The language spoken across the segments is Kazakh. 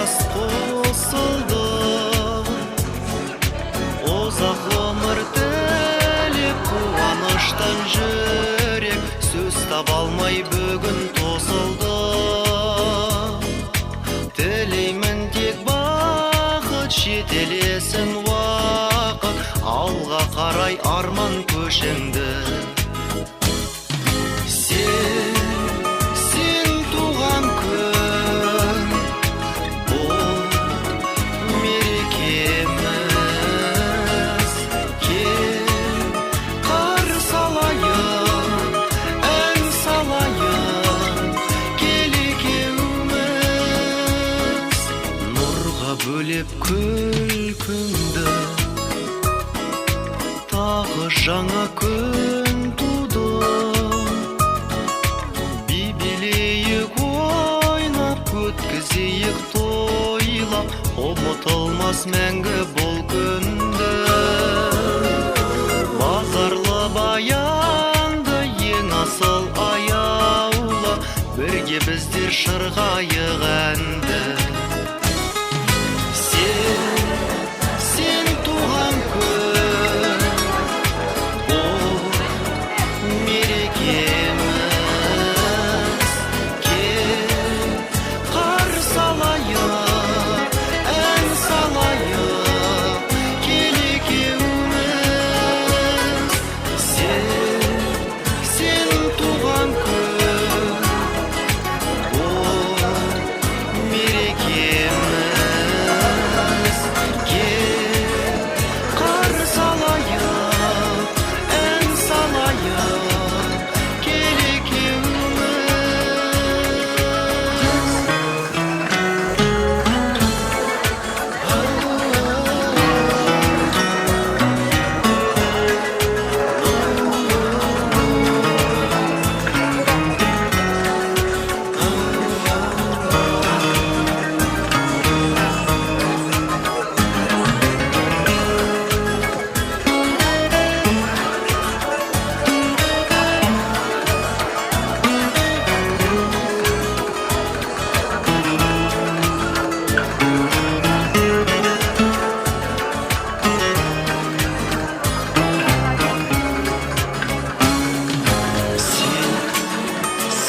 жас қосылды, ұзақ ғұмыр тілеп қуаныштан жүрек сөз таба алмай бүгін тосылды. Тілеймін тек бақыт жетелесін уақыт, алға қарай арман көшіңді. Сен туған күн, бұл мерекеміз. Кел қарсы алайық, ән салайық, кел екеуміз. Нұрға бөлеп күлкіңді, тағы жаңа күн туды. Билейік ойнап, өткізейік тойлап, ұмытылмас мәңгі бұл күнді. Базарлы баянды ең асыл аяулы, бірге біздер шырғайық әнді. Сен туған күн, бұл мерекеміз. Кел қарсы алайық, ән салайық, кел екеуміз. Сен туған күн, бұл мерекеміз. Кел қарсы алайық, ән салайық, кел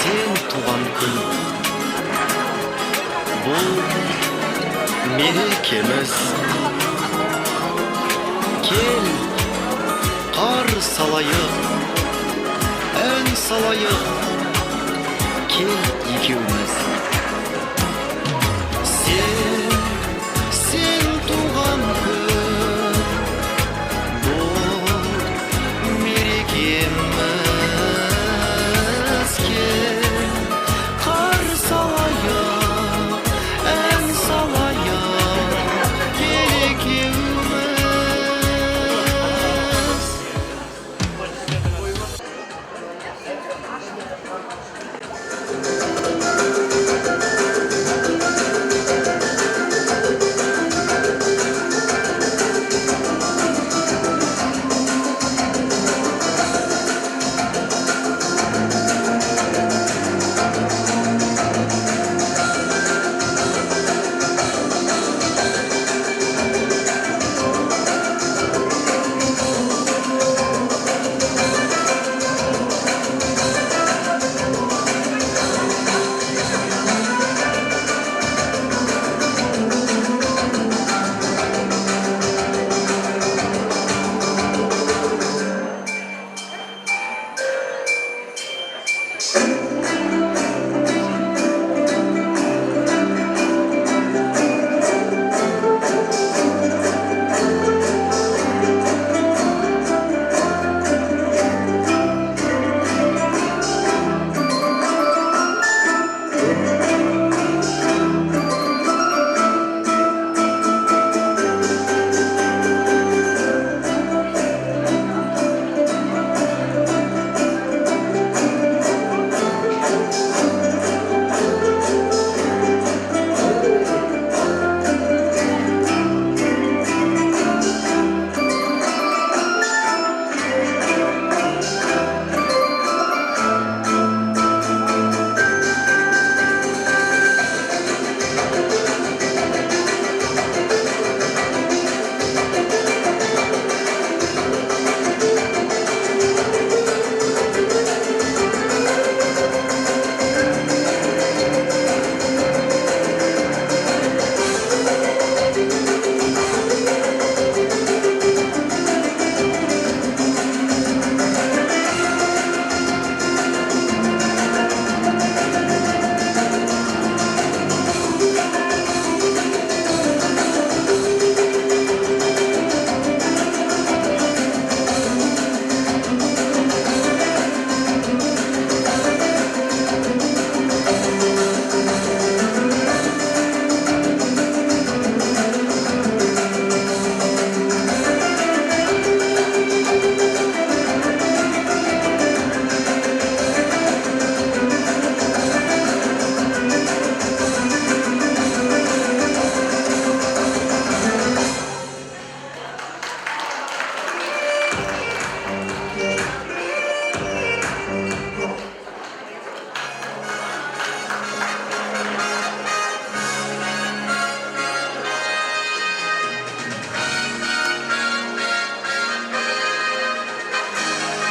Сен туған күн, бұл мерекеміз. Кел қарсы алайық, ән салайық, кел екеуміз. Сен туған күн, бұл мерекеміз. Кел қарсы алайық, ән салайық, кел екеуміз.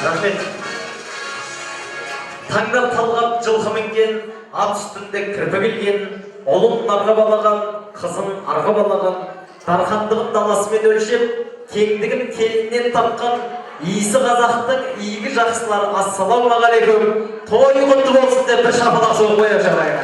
Рахмет. Таңдап талғап жылқы мінген, ат үстінде кірпі келген, ұлын нарға балаған, қызын арға балаған, дархандығын даласымен өлшеп, кеңдігін келіннен тапқан, иісі қазақтың игі жақсылар, ассалаумағалейкум, той құтты болсын деп бір шапалақ соғып қояйық жарайға.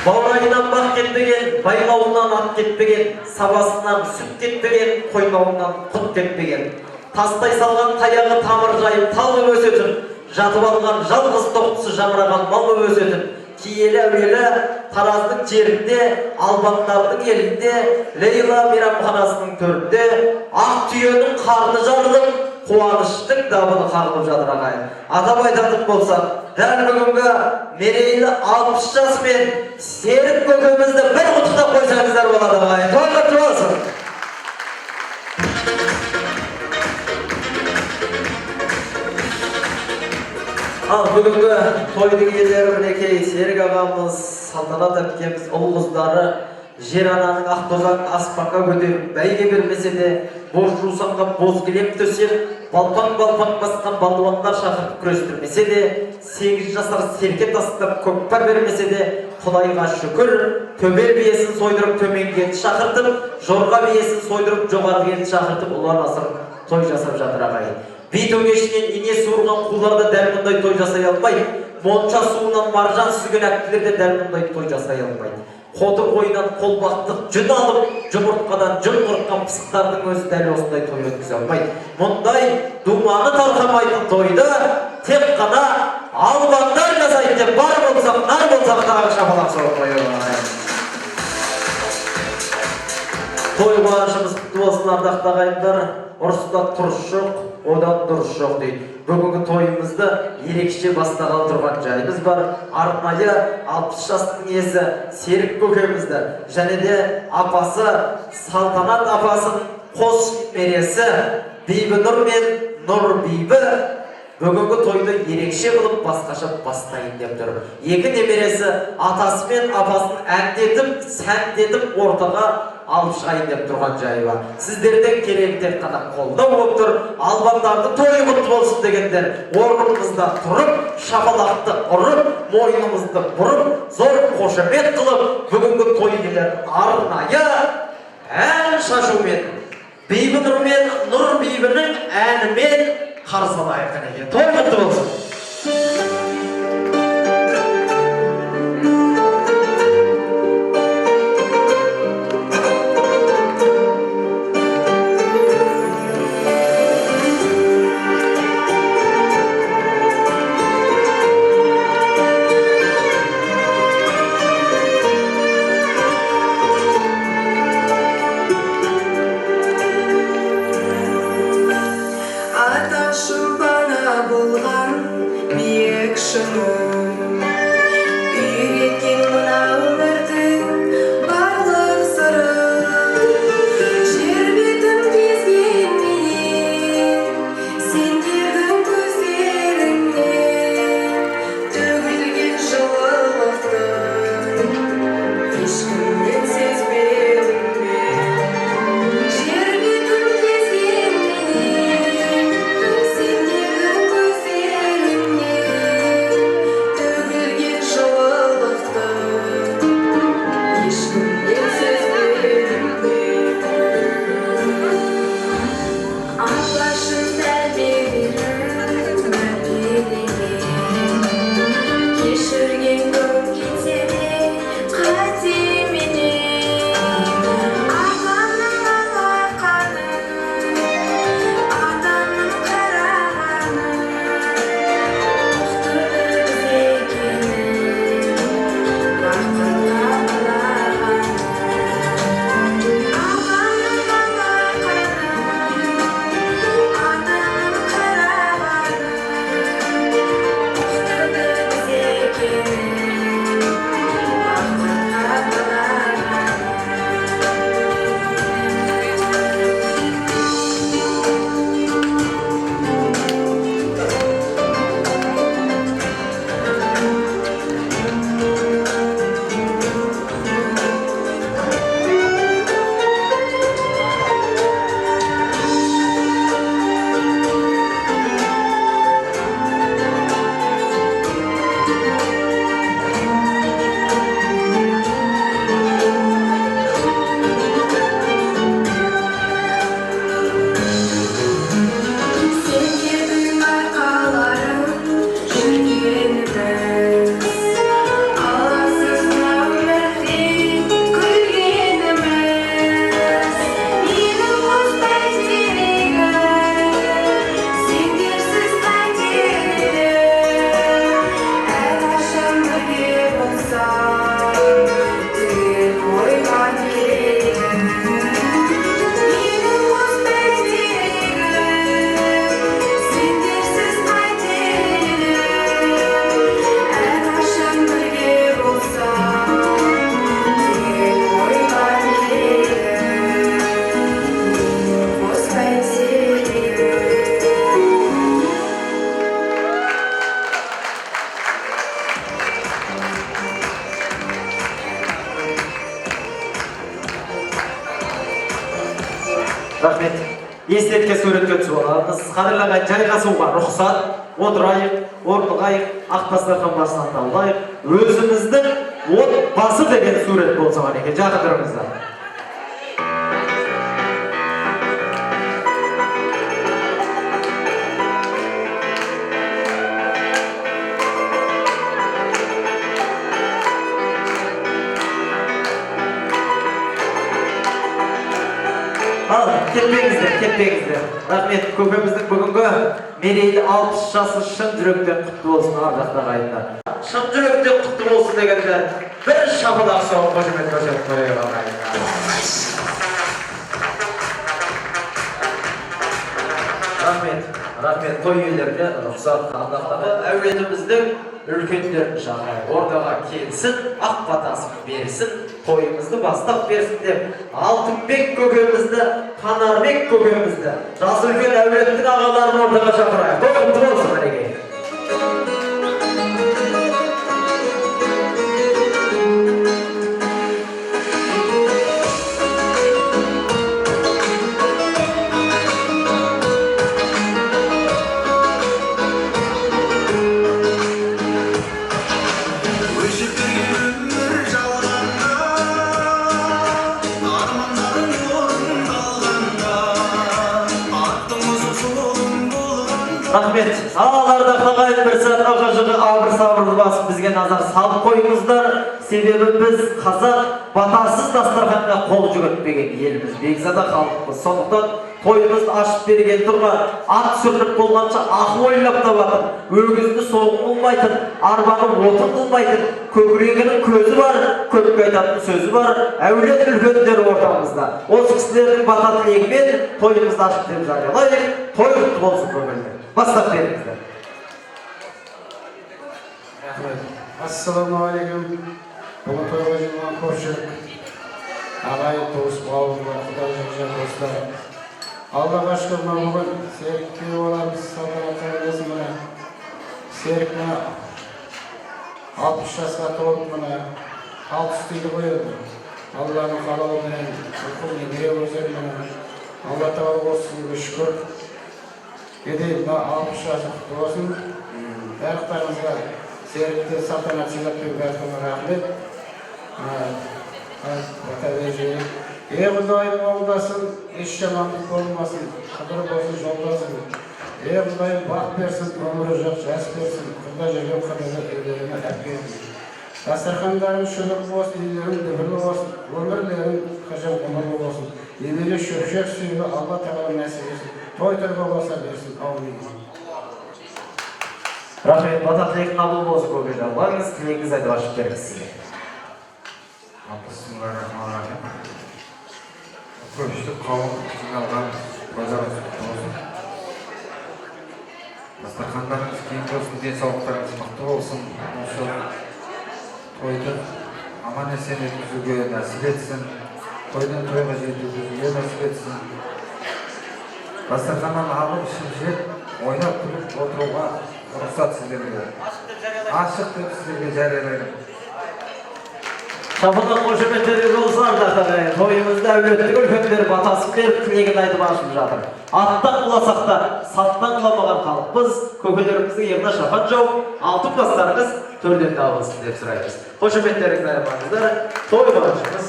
Баурайынан бақ кетпеген, байлауынан ат кетпеген, сабасынан сүт кетпеген, қойнауынан құт кетпеген. Тастай салған таяғы тамыр жайып тал боп өсетін, жатып алған жалғыз тоқтысы жамыраған мал боп өсетін, киелі әуелі Тараздың жерінде, албандардың елінде, Лейла мейрамханасының төрінде, ақ түйенің қарны жарылып, қуаныштың дабылы қағылып жатыр ағайын. Атап айтатын болсақ, дәл бүгінгі мерейлі 60 жасымен Серік көкемізді бір құттықтап қойсаңыздар болады ағайын. Той құтты болсын. Ал бүгінгі тойдың иелері мінекей Серік ағамыз, Салтанат әпкеміз, ұл қыздары жер ананың ақ тозаңын аспанға көтеріп, бәйге бермесе де, боз жусанға боз кілем төсеп, балпаң-балпаң басқан балуандар шақырып күрестірмесе де, 8 жасар серке тастап көкпар бермесе де, Құдайға шүкір, төбел биесін сойдырып төменгі елді шақыртып, жорға биесін сойдырып жоғарғы елді шақыртып, ұлан асыр той жасап жатыр ағайын. Би төгешінен ине суырған құлдар да дәл мұндай той жасай алмайды. Монша суынан маржан сүзген әттілер де дәл мұндай той жасай алмайды. Қотыр қойынан қолбақтық жүн алып, жұмыртқадан жүн қырыққан пысықтардың өзі дәл осындай той өткізе алмайды. Мұндай думаны тарқамайтын тойды тек қана албандар жасайды деп бар болсақ, нар болсақ тағы шапалақ соғып қойып. Той қуанышымыз құтты болсын ардақты ағайындар. Ұрыста тұрыс жоқ, одан дұрыс жоқ дейді. Бүгінгі тойымызды ерекше бастағалы тұрған жайымыз бар. Арнайы 60 жастың иесі Серік көкемізді және де апасы Салтанат апасын қос немересі Бибінұр мен Нұрбибі бүгінгі тойды ерекше қылып басқаша бастайын деп тұр. Екі немересі атасы мен апасын әндетіп, сәндетіп ортаға алып шығайын деп тұрған жайы бар. Сіздерден керек тек қана қолдау болып тұр. Албандарды тойы құтты болсын дегендер орнымызда тұрып, шапалақты ұрып, мойнымызды бұрып, зор қошемет қылып, бүгінгі той иелерін арнайы ән шашумен, Бибінұр мен Нұрбибінің әнімен қарсы алайық әнеге. Той құтты болсын. Аташы бана болған Рахмет. Естелікке суретке түсіп аламыз. Қадірлаған жайғасуға рұқсат, отырайық, орнығайық, ақ дастархан басынан табылайық. Өзіміздің отбасы деген сурет болса екен, жақын тұрыңыздар. Кетпеңіздер. Рахмет, көкеміздің бүгінгі мерейлі 60 жасы шын жүректен құтты болсын, ардақты ағайындар. Шын жүректен құтты болсын дегенде бір шапалақ соғып қошемет көрсетіп қояйық ағайындар. Рахмет, той иелеріне рұқсат ардақты әулетіміздің үлкендерін шақырайық, ортаға келсін, ақ батасын берсін, тойымызды бастап берсін деп, Алтынбек көкемізді, Қанарбек көкемізді, жасы үлкен әулеттің ағаларын ортаға шақырайық. Той құтты болсын, әреке. Рахмет, ағаларда қағайын бір сәт ағажығы абыр сабырды басып бізге назар салып қойыңыздар. Себебі біз қазақ батасыз дастарханға қол жүгіртпеген еліміз, бекзада халықпыз. Сондықтан тойымызды ашып берген тұрған ат сүрініп болғанша ақы ойлап табатын, өгізді соғым болмайтын, арбаны отын қылмайтын, көкірегінің көзі бар, көпке айтатын сөзі бар, әулет үлкендер ортамызда. Осы кісілердің бата тілегімен тойымызды ашып деп жариялайық. Той құтты болсын көңілдер. Бастап беріңіздер. Ассалаумағалейкум. Бүгін тойға жиналған көпшілік, ағайын, туыс, бауырлар, құда жекжат достар. Аллаға шүкір, бүгін серікке боламыз, салтанатты болсын міне. Серік міне 60 жасқа толып міне 60 түйді қойылды. Алланың қалауымен, ұлқын немере өзен міне. Алла тағала болсын, шүкір. Едей, 60 жасы құтты болсын. Бәріқтарыңызға серікте салтанат сыйлаппен бәріқтарыңа рахмет. Құдайым ауылдасын, еш жамандық болмасын, қыдыр болсын, жолдасын. Құдайым бақ берсін, өмірі жоқ, жас берсін, құда жүрген қыдыры үйлеріне әпкелсін. Дастархандарың шүлік болсын, үйлерің дүбірлі болсын, өмірлерің қажан ғұмырлы болсын. Емелі шөпшек сүйді, Алла тағала нәсіп етсін. Той тойға болса берсін, аумин. Рахмет, бата тілегін қабыл болсын көкелер. Бағыңыз тілегіңіз айтып ашып беріңіз сізге. Бисмиллахир-рахманир-рахим. Көпшілік қауым жиналған базарыңыз құтты болсын. Дастархандарыңыз кең болсын, денсаулықтарыңыз мықты болсын. Осы тойды аман есен өткізуге нәсіп етсін. Тойдан тойға жетуге нәсіп етсін. Дастарханнан алып ішіп жеп, ойнап күліп отыруға рұқсат сіздерге. Ашық деп сіздерге жариялаймын. Шапалақ қошеметтері болса ардақты тойымызда әулеттік үлкендер батасын беріп тілегін айтып ашып жатыр. Аттан құласақ та саттан құламаған халықпыз. Көкелеріміздің еріне шапан жауып, алтын бастарыңыз төрден табылсын деп сұраймыз. Қошеметтеріңізді аяқтаңыздар. Той барышымыз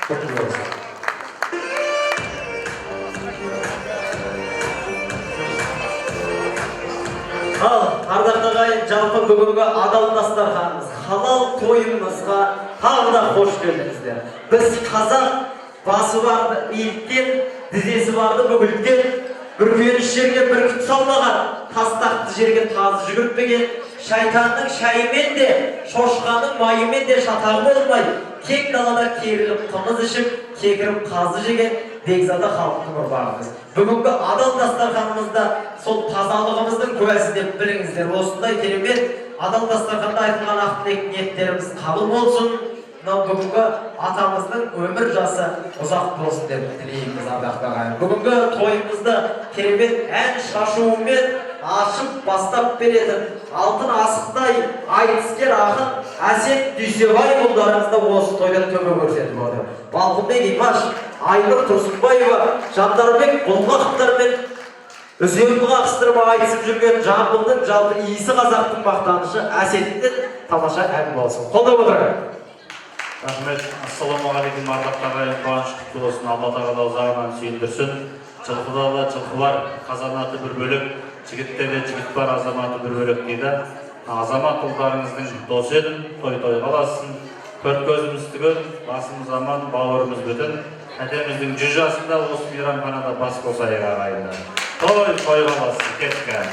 құтты болсын. Ал, ардақты ағайын, жалпы бүгінгі адал дастарханымыз, халал тойымызға тағы да қош келдіңіздер. Біз қазақ басы барды иілткен, тізесі барды бүгілткен, бүркеніш жерге бүркіт салмаған, тастақты жерге тазы жүгіртпеген, шайтанның шайымен де, шошқаның майымен де шатағы болмай, кең далада керіліп қымыз ішіп, кекіріп қазы жеген бекзада халықтың ұрпағымыз. Бүгінгі адал дастарханымызда сол тазалығымыздың куәсі деп біліңіздер. Осындай керемет адал дастарханда айтылған ақ тілек ниеттеріміз қабыл болсын. Бүгінгі атамыздың өмір жасы ұзақ болсын деп тілейміз ардақты ағайын. Бүгінгі тойымызды керемет ән шашуымен ашып бастап беретін алтын асықтай айтыскер ақын Әсет Дүйсебай ұлдарыңызда осы тойдан төбе көрсетіп отыр. Балқынбек Имаш, Айнұр Тұрсынбаева, Жандарбек Бұлғақовтар мен үзеңгі қақыстырма айтысып жүрген Жамбылдың жалпы иісі қазақтың мақтанышы Әсеттен тамаша әңгіме болсын. Қолдап отырайық. Рахмет. Ассалаумағалейкум, ардақты ағайын, қуаныш құтты болсын. Алла тағала ұзағынан сүйіндірсін. Жылқыда да жылқы бар, қазанаты бір бөлек, жігіттерде жігіт бар, азаматы бір бөлек дейді. Азамат ұлдарыңыздың досы едім, той қаласын. Көрт көзіміз түгел, басымыз аман, бауырымыз бүтін. Әтеміздің 100 жасында осы мейрамханада бас қосайық ағайындар. Той қаласын, кеткен.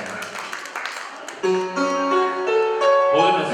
Бұл емес.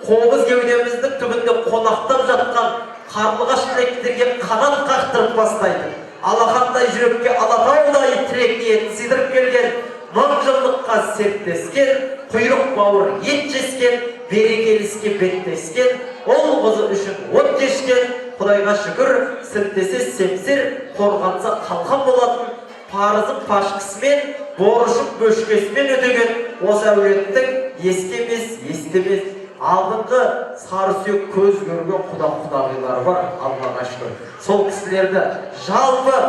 Қобыз кеудеміздің түбінде қонақтап жатқан қарлығаш тілектерге қанат қақтырып бастайды. Алақандай жүрекке алатаудай тірек ниетін сыйдырып келген, мың жылдыққа септескен, құйрық бауыр ет жескен, берекеліске беттескен, ол қызы үшін от кешкен, Құдайға шүкір, сілтесе семсер, қорғанса қалқан болатын, парызын пашқысымен, борышын бөшкесімен өтеген осы әулеттің естемес, алдыңғы сарысүйек көз көрген құдағилары бар, Аллаға шүкір. Сол кісілерді жалпы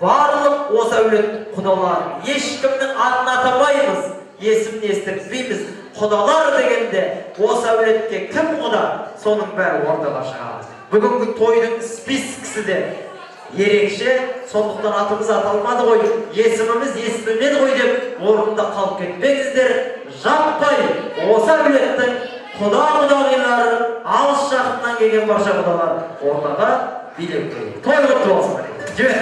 барлық осы әулеттің құдаларын ешкімнің атын атамаймыз, есімін естіртпейміз. Құдалар дегенде осы әулетке кім құда, соның бәрі ортаға шығады. Бүгінгі тойдың спискісі де ерекше, сондықтан атымыз аталмады ғой, есіміміз есімімен ғой деп орында қалып кетпеңіздер. Жаппай осы әулеттің құда-құдағилары, алыс жақыннан келген барша құдалар ортаға билеп келді. Той құтты болсын. Жібер.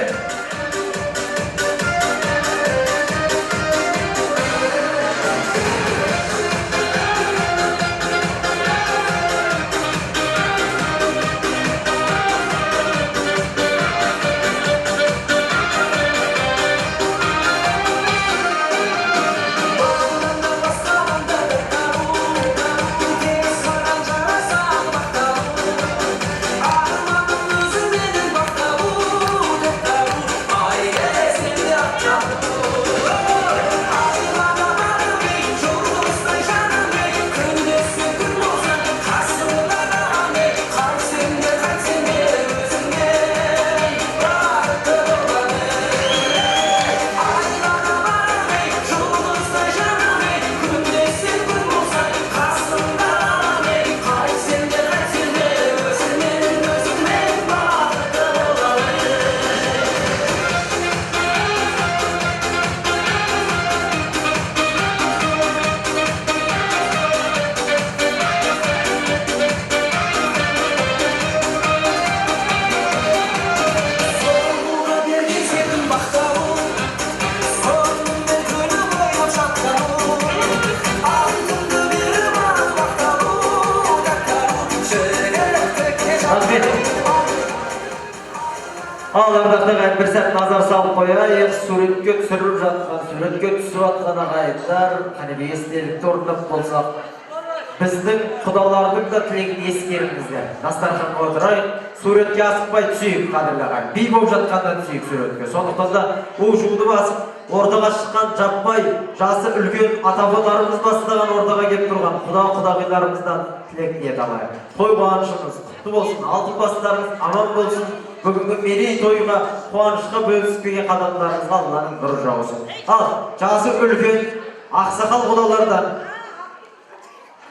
Ал ардақтағы бір сәт назар салып қояйық, суретке түсіріп жатқан, суретке түсіп жатқан ағайындар, қане естелікті орындап болсақ, біздің құдалардың да тілегін ескеріңіздер. Дастарханға отырайық, суретке асықпай түсейік, қадірлі ағайын. Би болып жатқанда түсейік суретке. Сондықтан да у-жуды басып, ортаға шыққан жаппай, жасы үлкен ата-бабаларымыз бастаған ортаға келіп тұрған құда-құдағиларымыздан тілек ниет алайық. Той қуанышымыз құтты болсын, алтын бастарыңыз аман болсын. Бүгінгі мерей тойға қуанышқа бөліспеген қадамдарыңызға Алланың нұры жаусын. Ал жасы үлкен ақсақал құдалардан,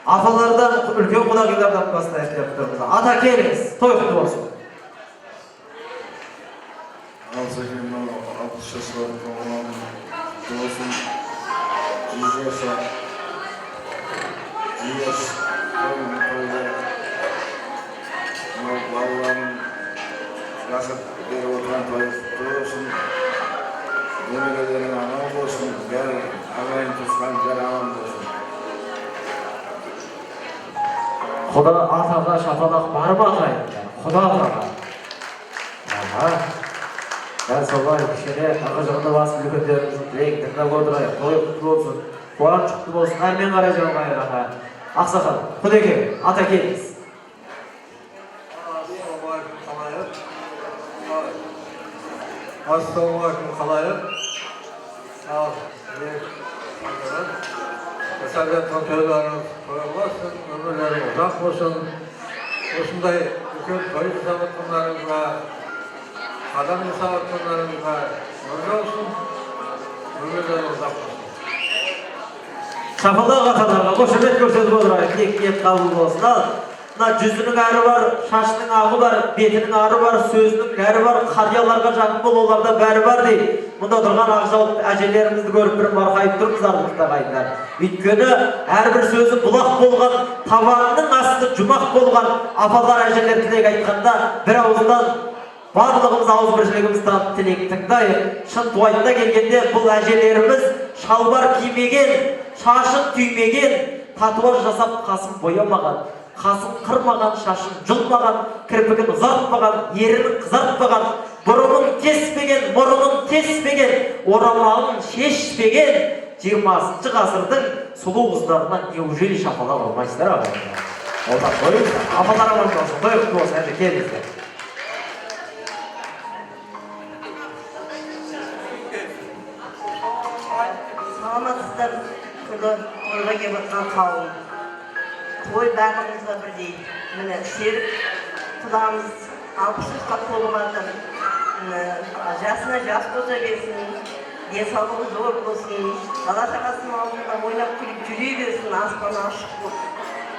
апалардан, үлкен құдағилардан бастайық деп тұрмыз. Ата келіңіз, той құтты болсын. Ал сәкен 60 жасқа толған болсын, 100 жаса, 100 жас тойда балаларын жасып беріп отырған той құтты болсын, немерелерің аман болсын, бәрі ағайын туысқан бәрі аман болсын. Құда атаға шапалақ бар ма ағайын? Құда атаға. Дәл солай кішкене ағы жағында басып үлкендеріміздің тілегін тыңдап отырайық. Той құтты болсын, қуаныш құтты болсын. Әрмен қарай жалғайық аға. Ақсақал, Құдеке, ата келіңіз. Ассалаумағалейкум қалайық. Сәлем тойларыңыз той болсын, өмірлеріңіз ұзақ болсын. Осындай үлкен той жасап жатқандарыңызға, қадам жасап жатқандарыңызға өмір болсын, өмірлеріңіз ұзақ болсын. Шапалақ аталарға қошемет көрсетіп отырайық, ниет қабыл болсын. Ал мына жүзінің әрі бар, шашының ағы бар, бетінің ары бар, сөзінің әрі бар, қарияларға жақын бол, оларда бәрі бар дейді. Мұнда тұрған ақжауық әжелерімізді көріп бір марқайып тұрмыз ағайындар ағайындар. Өйткені әрбір сөзі бұлақ болған, табанының асты жұмақ болған апалар әжелер тілек айтқанда бір ауыздан барлығымыз ауызбіршілігіміз танып тілек тыңдайық. Шын туайтына келгенде бұл әжелеріміз шалбар кимеген, шашын түймеген, татуаж жасап қасын боямаған, қасын қырмаған, шашын жұлмаған, кірпігін ұзартпаған, ерінін қызартпаған, бұрынын кеспеген, мұрынын теспеген, орамалын шешпеген 20 ғасырдың сұлу қыздарынан неужели шапалақ алмайсыздар ағайындар? Одан қойыңыздар, апалар аман болсын, той құтты болсын, әже келіңіздер. Burada toyға келіп жатқан қауым. Той барлығымызға бірдей. Міне серік құдамыз 60 жасқа толып жатыр. Жасына жас болса берсін, денсаулығы зор болсын, бала шағасының алдында ойнап күліп жүре берсін, аспаны ашық болып.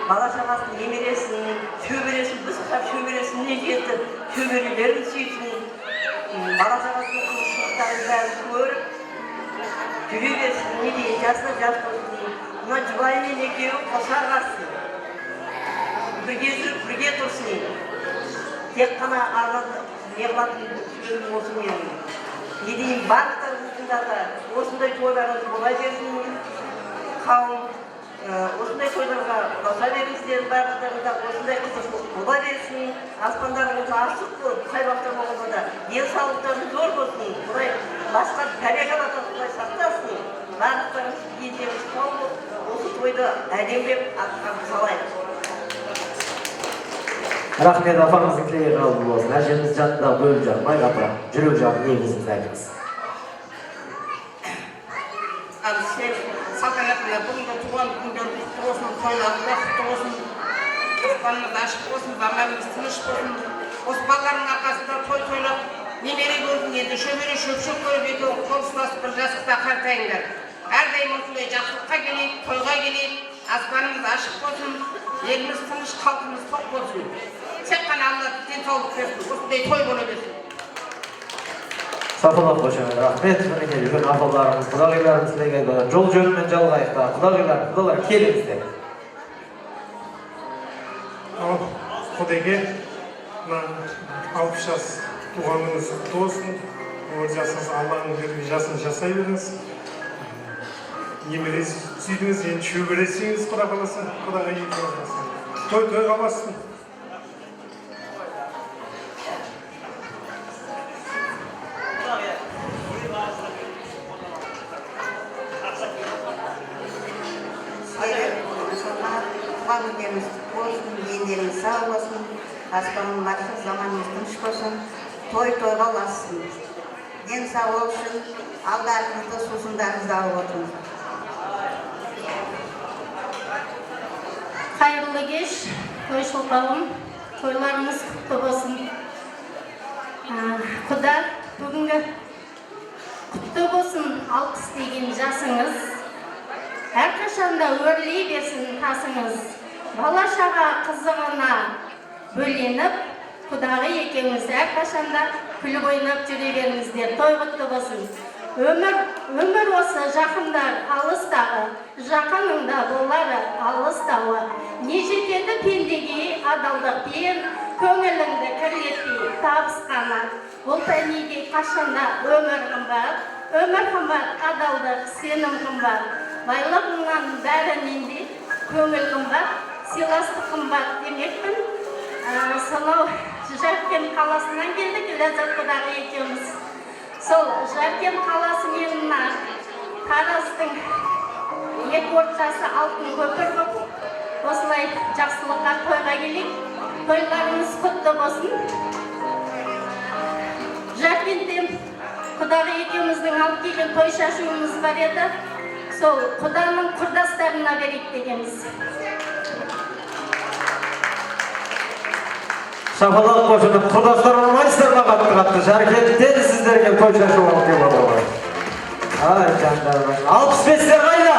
Бала шағасын немересін, шөбересін, біз қап шөбересіне жетіп, шөберелерін сүйсін, бала шағасының қылышылықтарын бәрін көріп, жүре берсін, не дейін, жасына жас болсын. Мына жұбайымен екеуі қоса қалсын, бірге жүріп, бірге тұрсын. Тек қана арнады, не қылатын сөзім осы менің. Не дейін, барлықтарыңыздың да осындай тойларыңыз бола берсін, қауым. Осындай тойларға ұласа беріңіздер, барлықтарыңызда осындай қызықшылық бола берсін, аспандарыңыз ашық болып, қай уақытта болғанда да денсаулықтарыңыз зор болсын, Құдай басқа пәле-жаладан Құдай сақтасын, барлықтарыңыз деніңіз сау болып, осы тойды әдемілеп атқарып салайық. Рахмет, апаңыздың тілегі қабыл болсын. Әжеміз жанында бөліп жармай, апа, жүрек жағын негізіңізді айтыңыз. Ал сен салтанатына бүгінгі туған күндер құтты болсын, тойларың құтты болсын, аспанымыз ашық болсын, заманымыз тыныш болсын. Осы балалардың арқасында той тойлап, немере көрдің енді, шөбере шөпшек көріп екеуің қол ұстасып бір жастықта қартайыңдар. Әрдайым осындай жақсылыққа келейік, тойға келейік, аспанымыз ашық болсын, еліміз тыныш, халқымыз тоқ болсын. Тек қана Алла денсаулық берсін, осындай той бола берсін. Сапалап қошемін, рахмет. Мінекей үлкен апаларымыз, құдағиларымыз тілеген жол жөнімен жалғайықта. Құдағилар келіңіздер. Құдеге 60 жас туғаныңыз құтты болсын. Ол жасыңыз Алланың берген жасын жасай беріңіз. Немере сүйдіңіз, енді шөбересіңіз Құда қаласа, Құдаға екеуіңіз. Той қаласын. Туған күндеріңіз болсын, дендеріңіз сау болсын, аспанның ашық, заманымыз тыныш болсын, той-тойға ұлассын. Ден сау болсын, алдарыңызды сусындарыңызды алып отырыңыз. Қайырлы кеш, той шолпағым, тойларыңыз құтты болсын. Құда бүгінгі құтты болсын, 60 деген жасыңыз. Әрқашанда өрлей берсін тасыңыз. Бала шаға қызығына бөленіп, Құдағы екеуіңіз әрқашанда күліп ойнап жүре беріңіздер. Той құтты болсын. Өмір осы жақындар алыстағы, жақыныңда болары алыстауы. Не жетеді пендеге адалдықпен, көңіліңді кірлетпей табысқаны. Бұл тәнеге қашанда өмір қымбат, адалдық, сенім қымбат. Байлығыңнан бәрінен де көңіл қымбат, сыйластық қымбат демекпін. Сонау Жаркент қаласынан келдік, Ләззат Құдағы екеуміз. Сол Жаркент қаласы менің Тараздың екі ортасы алтын көпір болып, осылай жақсылыққа тойға келейік. Тойларыңыз құтты болсын. Жаркенттен Құдағы екеуміздің алып келген той шашуымыз бар еді. Сол Құданың құрдастарына берейік дегенбіз. Шапалақ қошемін, құрдастар болмайсыздар ма қатты-қатты. Жаркенттен сіздерге той шашу алып келіп отыр. Ай, жандарым. 65-тер қайда?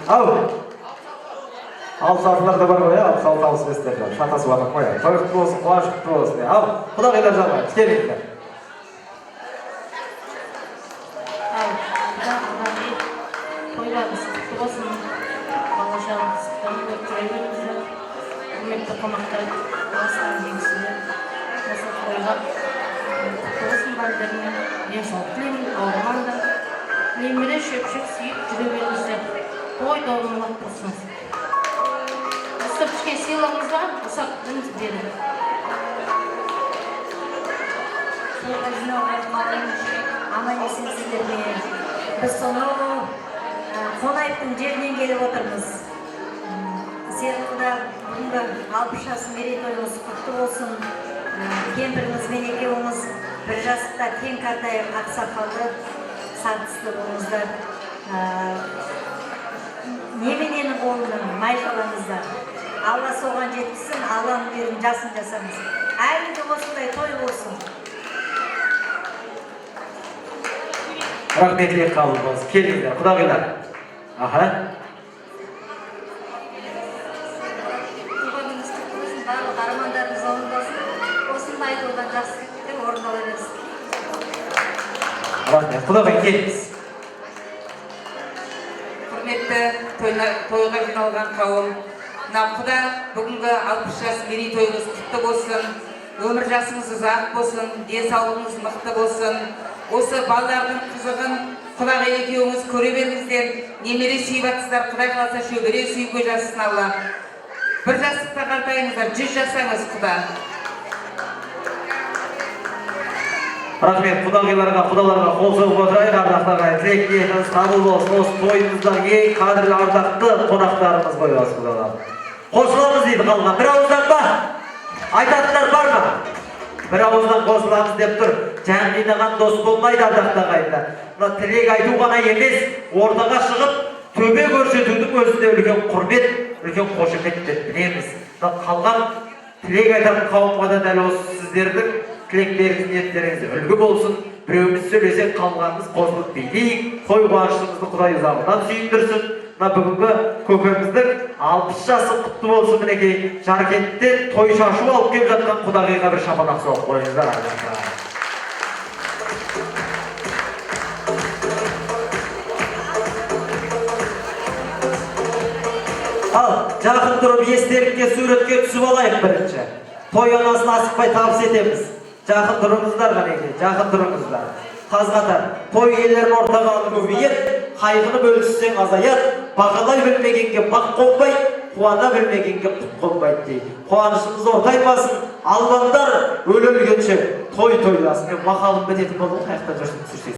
Ау. Алсатылар да бар ғой, 66-65-тер. Шатасы батып қояды. Той құтты болсын, қуаныш құтты болсын. Ау, құдағилар жалғайық, келіңіздер. Тойларыңыз құтты болсын. Бала шағаңыз дамып жүре беріңіздер. Құрметті қонақтар, алыстан келгенсіздер. Осы тойға құтты болсын бәріңе. Денсаулық тілеймін, ауырмаңдар. Немере шөпшек сүйіп жүре беріңіздер. Той тойлық болсын. Үстіртішке сыйлығыңыз бар, ұсақ күніз берің. Тойға жиналған аман есен сіздерге. Біз сонау Қонайыптың жерінен келіп отырмыз. Серікұда бүгінгі 60 жас мерейтойыңыз құтты болсын. Кемпіріңіз бен екеуіңіз бір жасықта тең қартайып ақсақалды сартысты болыңыздар. Неменені қолынан майқалаңыздар. Алла соған жеткізсін, Алланың берген жасын жасаңыз. Әлі де осындай той болсын. Рахметli қабыл болсын. Келіңіздер, құдағилар. Аха. Туғаныңыз құтты болсын, барлық армандарыңыз орындалсын. Осындай айтылған жақсылықтың орындала берсін. Рахмет. Құдағи келіңіз. Құрметті тойға жиналған қауым, Құда бүгінгі 60 жас мерейтойыңыз құтты болсын, өмір жасыңыз ұзақ болсын, денсаулығыңыз мықты болсын. Осы балалардың қызығын Құдағи екеуіңіз көре беріңіздер, немере сүйіп-атсыздар, Құдай қаласа шөбере сүйіп жассын Алла. Бір жастықта қартайыңыздар, 100 жасаңыз Құда. Рахмет, құдағиларға, құдаларға қол соғып отырайық, ардақты тілек ниетіңіз қабыл болсын. Осы тойымыздағы ең қадірлі ардақты қонақтарымыз қойыңыз құдалар. Қосыламыз дейді қалған. Bir ауыздан ба? Айтатындар бар ма? Bir ауыздан қосыламыз деп тұр. Жан жинаған дос болмайды ардақты ағайындар. Мына тілек айту ғана емес, ортаға шығып төбе көрсетудің өзінде үлкен құрмет, үлкен қошемет деп білеміз. Қалған тілек айтатын қауымға да дәл осы сіздердің тілектеріңіз, ниеттеріңіз үлгі болсын. Біреуміз сөйлесек, қалғанымыз қосылып билейік. Той қуанышымызды Құдай ұзағынан сүйіндірсін. Мына бүгінгі көкеміздің 60 жасы құтты болсын. Мінекей Жаркенттен той шашу алып келіп жатқан Құдағиға бір шапалақ соғып қойыңыздар. Ал, жақын тұрып естелікке суретке түсіп алайық бірінші. Той анасын асықпай табыс етеміз. Жақын тұрыңыздар ғанеке, жақын тұрыңыздар. Қазғатар, той иелерін ортаға алып көбейет, қайғыны бөліссең азаят, бақалай білмегенге бақ қонбай, қуана білмегенге құт қонбайды дейді. Қуанышымыз ортаймасын, албандар өлілгенше той тойласын. Мен мақалым бітетін болдым, қаяқта жүрсін түсірсейсіз.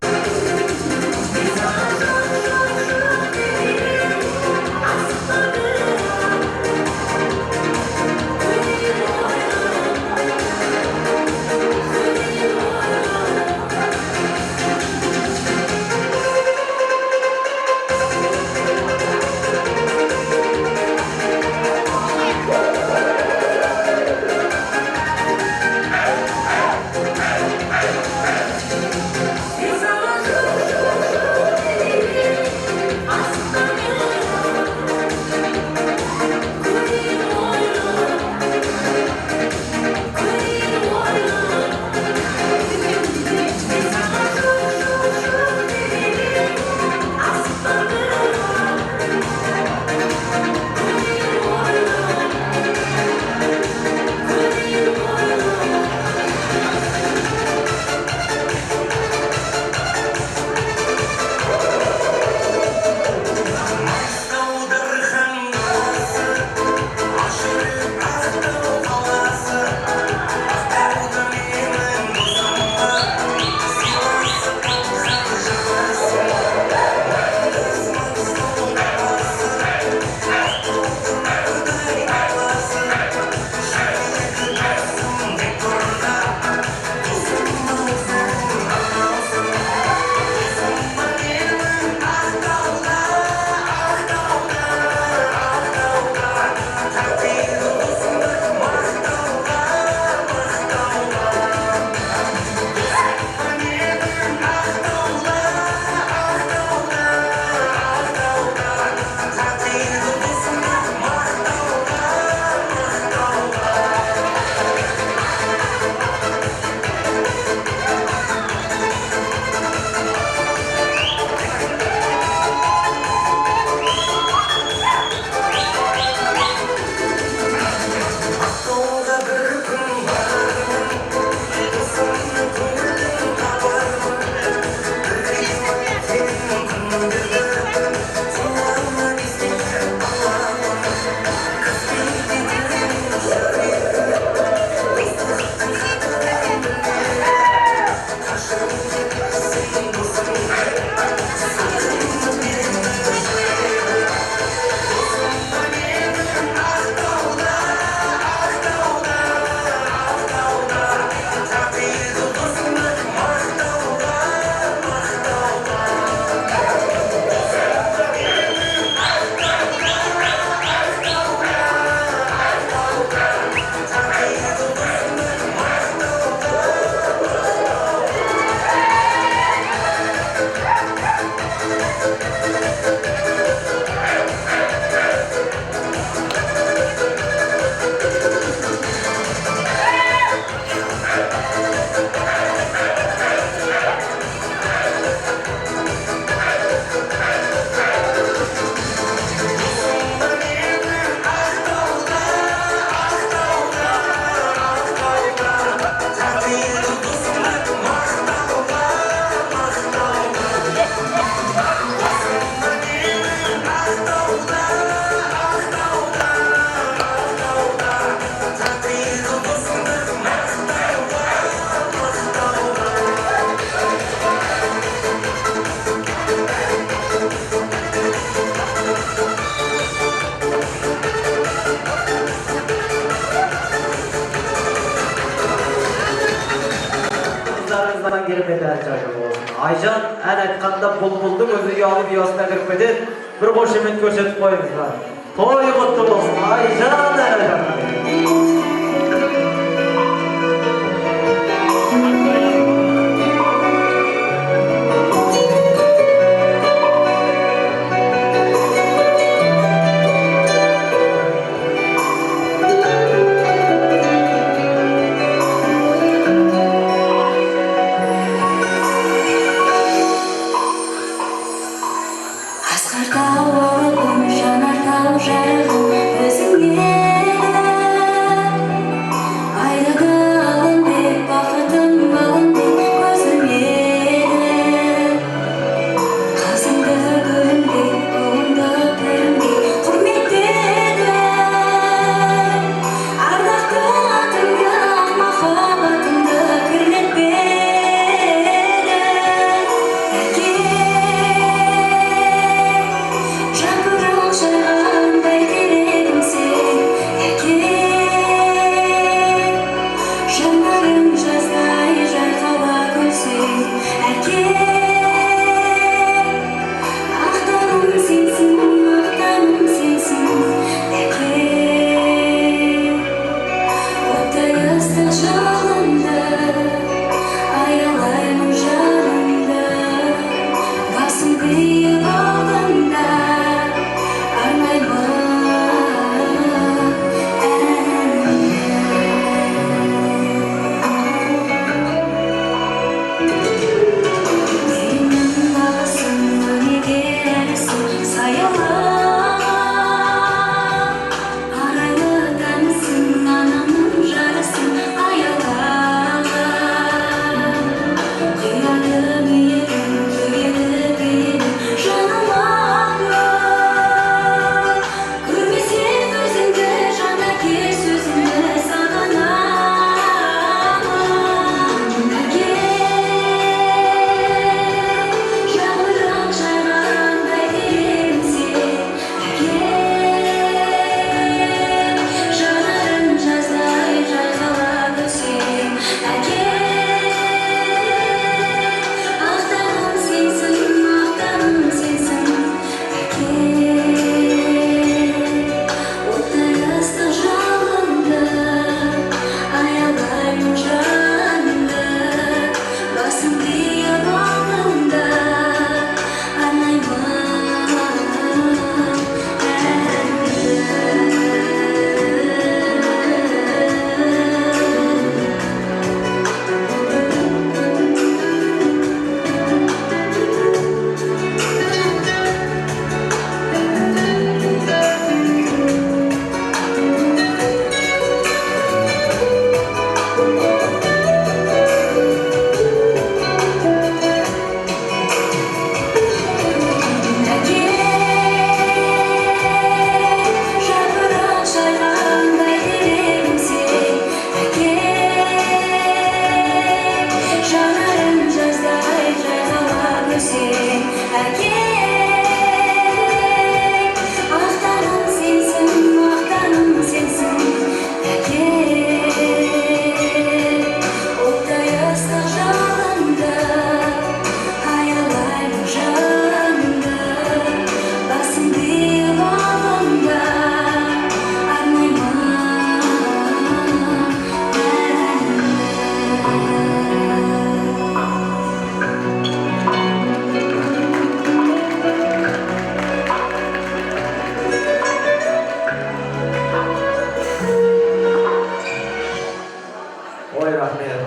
керемет ән жайы болсын. Айжан ән айтқанда бұлбұлдың өзі ұялып ұясына кіріп кетеді. Bir қошемет көрсетіп қойыңыздар. Той құтты болсын. Айжан ән айтқанда.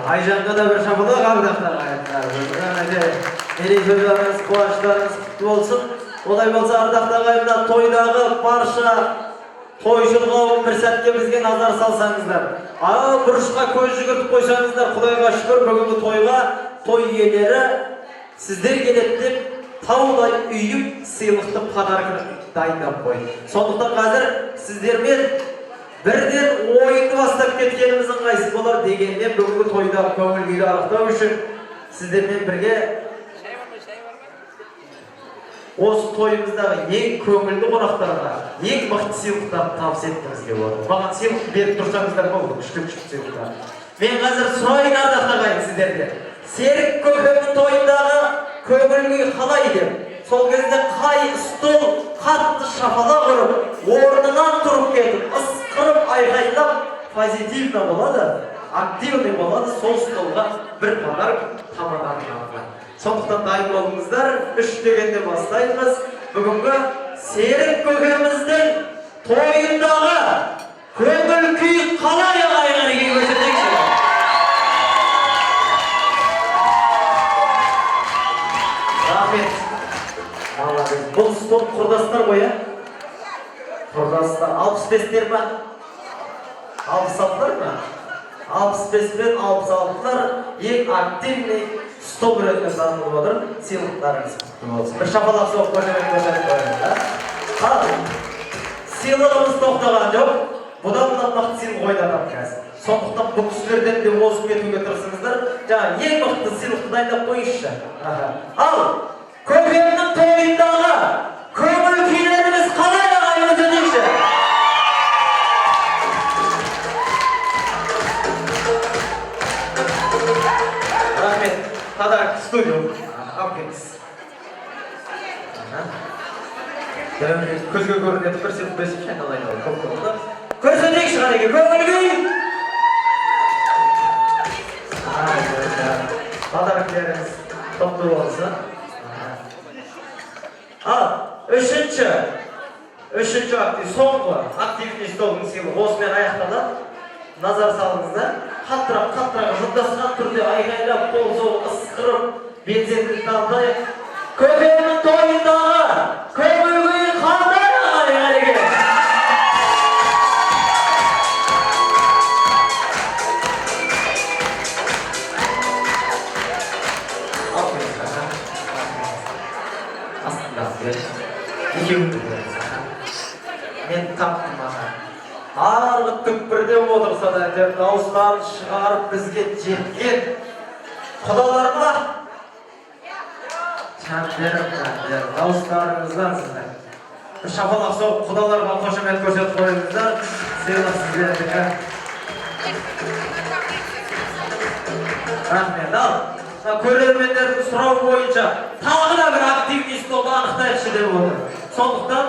Ayjan'da da bir şapıda kavdaklar ayetler. Mereytoylarınız, kuvvaçlarınız kutlu olsun. Olay bolsa ardakta kayımda toydağı barşa toyşul kavim bir sәтке bizge nazar salsanızlar. Buruşqa көз жүгіртіп қойсаңыздар, Құдайға шүкір бүгінгі тойға той иелері сіздер келеді деп таудай үйіп сыйлықты подарок дайындап қойды. Сондықтан қазір сіздермен бірден ойынды бастап кеткеніміздің қайсы болар дегенмен бүгінгі тойда көңіл күйді анықтау үшін сіздермен бірге осы тойымыздағы ең көңілді қонақтарға ең мықты сыйлықтарды табыс еткімізге болады. Маған сыйлық беріп тұрсаңыздар болды, күшті сыйлықтар. Мен қазір сұрайын ардақтағайын сіздерде. Серік көкемнің тойындағы көңіл-күй қалай деп, сол кезде қай стол қатты шапалақ ұрып, орнынан тұрып кетіп, ысқырып айғайлап, позитивно болады, активный болады, сол столға бір подарок тамадан алған. Сондықтан дайын болыңыздар, 3 дегенде бастаймыз. Бүгінгі Серік көкеміздің тойындағы көңіл-күй қалай ағайынға көрсетейікші. Рахмет. Молодец. Бұл стол құрдастар ғой, құрдастар. 65-тер ма? 66-тар ма? 65 пен 66-тар ең активный стол ретінде танылып отыр. Сыйлықтарыңыз құтты болсын. Бір шапалақ соғып көрсетіп қойыңыз. Сыйлығымыз тоқтаған жоқ. Бұдан да мықты сыйлық ойнатамын қазір. Сондықтан бұл кісілерден де озып кетуге тырысыңыздар. Жаңа ең мықты сыйлықты дайындап қойыңызшы. Ал көкемнің тойындағы көңіл-күйлеріміз қалай ағайын өтейікші? Рахмет. Подарок в студию. Көзге көрінеді, көрсетіп бесіп айналайын. Көрсетейікші ғанеге көңіл-күй. Подароктеріңіз тоқты болсын. Ал, үшінші актив, соңғы активный столдың сыйлығы осымен аяқталады. Назар салыңыздар. Қаттырақ жұндасқан түрде айғайлап, қол соғып, ысқырып, белсенділік танытайық. Көкемнің тойындағы көңіл-күй қандай ағайын? Мен таптым аға. Арғы түкпірде отырса да дауыстарын шығарып бізге жеткен құдаларыма дауыстарыңыздан сіздер. Бір шапалақ соғып құдаларға қошемет көрсетіп қойыңыздар. Сыйлық сіздердікі. Рахмет. Ал көрермендердің сұрауы бойынша тағы да бір активный столды анықтайықшы деп отыр. Сондықтан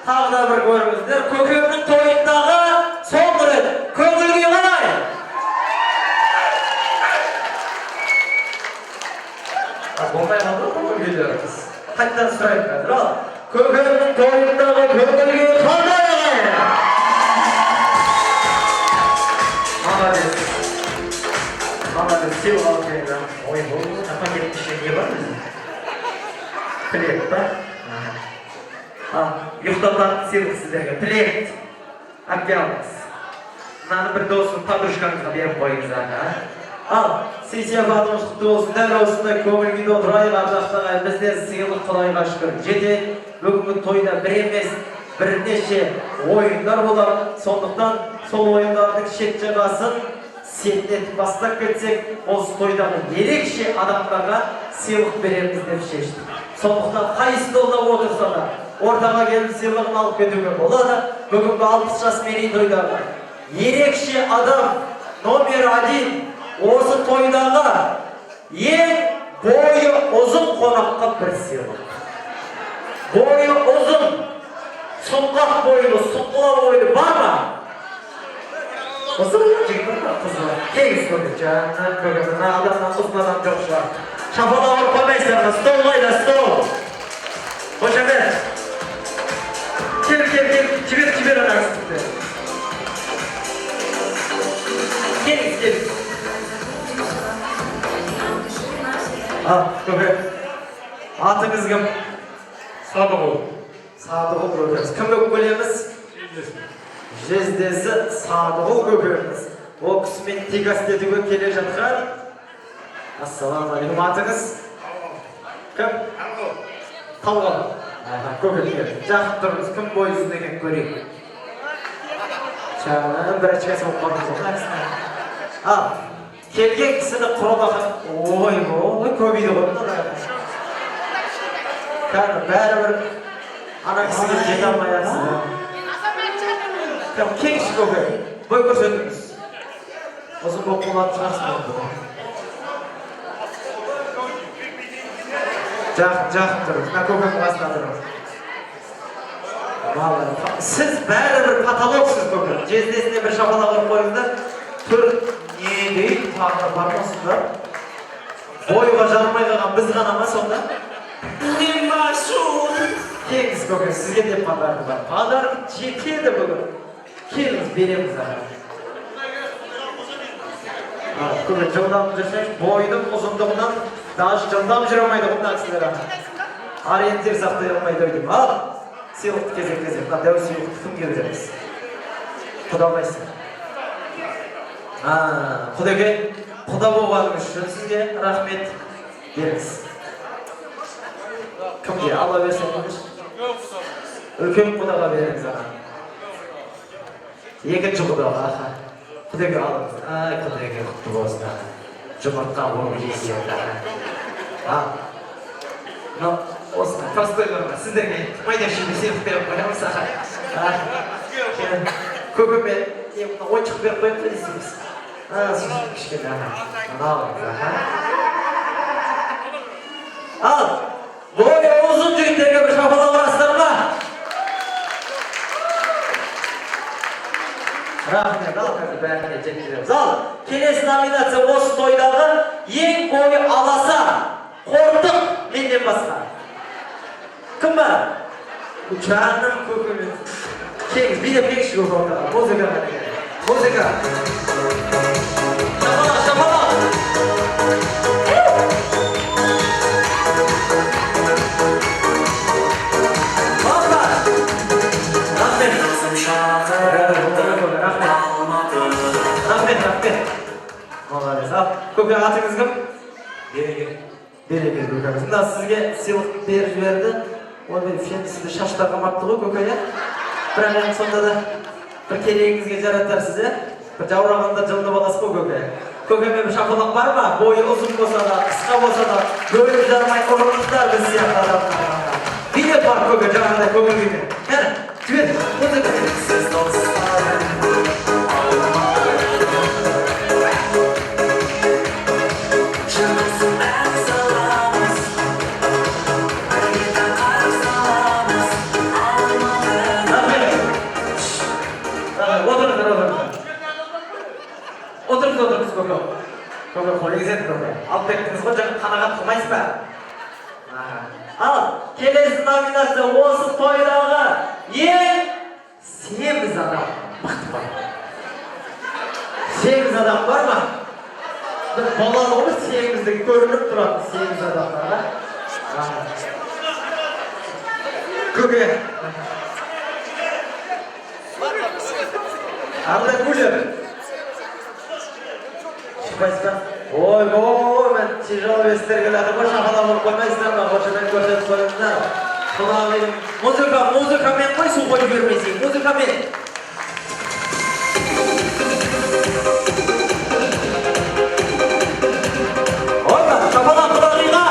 тағы да бір көріңіздер. Көкемнің тойындағы соңғы рет көңіл-күй қалай? Болмай қалды көңіл-күйлеріміз. Қайттан сұрайық қазір. Ал көкемнің тойындағы көңіл-күй қалай? Молодец. Молодец. Сыйлық алып келіңдер. Ой, бұл пакеттің ішінде не бар біздің? Плед ба? Ұйықтататын сыйлық сіздерге. Плед. Әпкеліңіз. Мынаны бір досым, подружкаңызға беріп қойыңыздар. Ал, сессия батымыз құтты болсын. Дәл осындай көңіл-күйде отырайық, ардақты ағайын. Бізден сыйлық Құдайға шүкір жетеді. Бүгінгі тойда бір емес, бірнеше ойындар болады. Сондықтан сол ойындардың шет жағасын сетінетіп бастап кетсек, осы тойдағы ерекше адамдарға сыйлық береміз деп шештік. Сондықтан қай столда отырса да, ортаға келіп сыйлығын алып кетуге болады. Бүгінгі 60 жас мерейтойдағы ерекше адам номер 1 осы тойдағы ең бойы ұзын қонаққа бір сыйлық. Бойы ұзын, сұңғақ бойлы, сұңғылау бойлы бар ма? Ұзын жігіт бар қызы. Тегіз көрді жаңа көкемін. Адамнан ұзын адам жоқ шығар. Шапалақ ұрып қоймайсыздар, стол қайда, стол. Қошемет. Кел, жібер анаңыздықты. Келіңіз. Ал, көке. Атыңыз кім? Садығұл. Садығұл көкеміз. Кімді көреміз? Жездесі Садығұл көкеміз. Ол кісімен тегастетуге келе жатқан. Ассаламалейкум. Атыңыз? Кім? Талғал. Көкеміз. Жақын тұрыңыз. Кім бойызын екен көрейік. Жаңағы бір әчкесі болып қалдыңыз. Ал, келген кісіні құралақын. Ой, көбейді қойды. Бәрі-бір ана кісіге жете алмай жатсыз. Кеңші көке, бой көрсетіңіз. Ұзын болып қолатын шығарсыз болды. Жақын тұрыңыз. Мына көкемнің қасына тұрыңыз. Siz bәрібір потолоксыз көкем. Жездесіне бір шапалақ ұрып қойыңыздар. Түр не дейді, тағына бармасыңдар. Бойға жармай қалған біз ғана ма сонда? Келіңіз көкем, сізге де подарок бар. Подарок жетеді бүгін. Келіңіз, береміз аға. Көкем, жылдам жүрсеңіз, бойдың ұзындығынан даже жылдам жүре алмайды бұнда кісілер аға. Ориентир сақтай алмайды өйдім. Ал, сыйлықты кезек-кезек. Дәу сыйлықты кімге береміз? Құда қайсы? Құдеге, құда болғаныңыз үшін сізге рахмет беріңіз. Кімге? Ала берсеңіз? Үлкен құдаға беріңіз аға. Екінші құдаға аға. Құдеге алыңыз. Құдеге құтты болсын аға. Жұмыртқа болып жесеңіз аға. Осыны простой-ларына сіздерге майда-шүйде сыйлық беріп қоямыз аға. Көкеме ойыншық беріп қойып келесіңіз. Кішкене аға. Алыңыз аға. Ал, бойы ұзын жігіттерге бір шапалақ ұрасыздар ма? Рахмет, ал қазір бәріне жеткіземіз. Ал, келесі номинация осы тойдағы ең бойы аласа, қордық менден басқа. Кім бар? Жаным көкемен. Келіңіз, билеп-келіңізші көкемен. Музыка ғана. Музыка. Шапалақ, шапалақ. Көке атыңыз кім? Береке көкеміз. Мына сізге сыйлық беріп жіберді. Ол мен сізді шаштарға мапты ғой көке, иә? Бірақ енді сонда да бір керегіңізге жаратарсыз, иә? Бір жаурағанда жылды баласы ғой көке. Көкеме бір шапалақ бар ма? Бойы ұзын болса да, қысқа болса да, бөліп жармай ұрынықтар біз сияқты адамдар. Билеп бар көке, жаңағыдай көңіл күймен. Кәне, жібер, музыка. Отырыңыз көке. Көке қойыңыз еді көке. Алып кеттіңіз ғой, жаңа қанағат қылмайсыз ба? Ал, келесі номинация осы тойдағы ең семіз адам. Мықты бар. Семіз адам бар ма? Бір балалы ғой, семіздігі көрініп тұрады семіз адамдарға. Көке. Андай күліп. Шықпайсыздар? Ой, мен тяжелый вестерге келеді ғой, шапалақ ұрып қоймайсыздар ма? Қошамен көрсетіп қойыңыздар. Құлағым, музыкамен қой, су қойып жүрмейсің, музыкамен. Ойба, шапалақ құлағыға!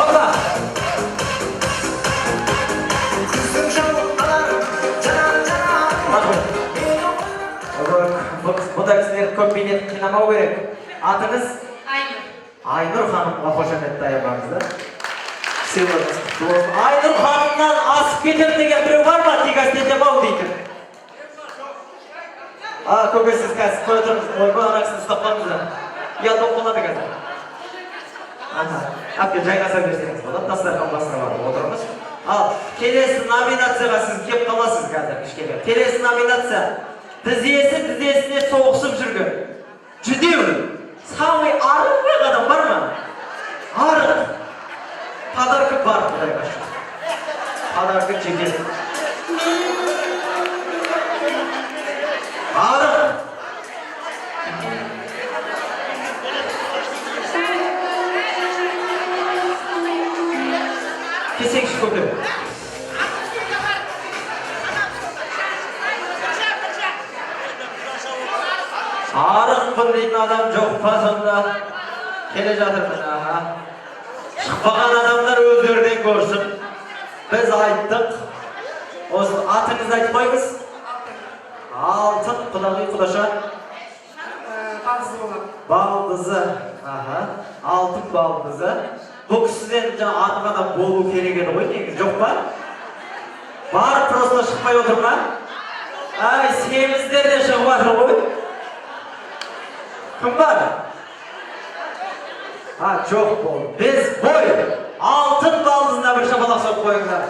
Ойба! Бұнда кісілер көп бейнетін қинамау керек. Атыңыз? Айнұр. Айнұр ханымға қошаметті аяғаңызда. Айнұр ханымнан асып кетер деген біреу бар ма? Тек әстете бау дейтін. Көке сіз қазір қой отырыңыз. Ойбай арақсыз ұстап қалыңыздар. Ұят болып қалады қазір. Әпке жайғаса берсеңіз болады. Дастархан басына барып отырыңыз. Ал келесі номинацияға сіз кеп қаласыз қазір кішкене. Келесі номинация тізесіне соғысып жүрген. Жүдеу. Самый арық адам бар ма? Арық. Подаркы бар құдайға шүкір. Подаркы жеке. Арық. Кесеңші көке. Арықпын дейтін адам жоқ па сонда? Келе жатырмын аға. Шықпаған адамдар өздерден көрсін. Біз айттық. Осы атыңызды айтып қойыңыз. Алтын құдағи құдаша. балдызы болады. Балдызы. Аха. Алтын балдызы. Бұл кісіден жаңа арқада болу керек еді ғой, негізі жоқ па? Бар, просто шықпай отыр ма? Ай, семіздер де шығып жатыр ғой. Кім бар? Жоқ болды. Біз бой. Алтын балдызына бір шапалақ соқып қойыңдар.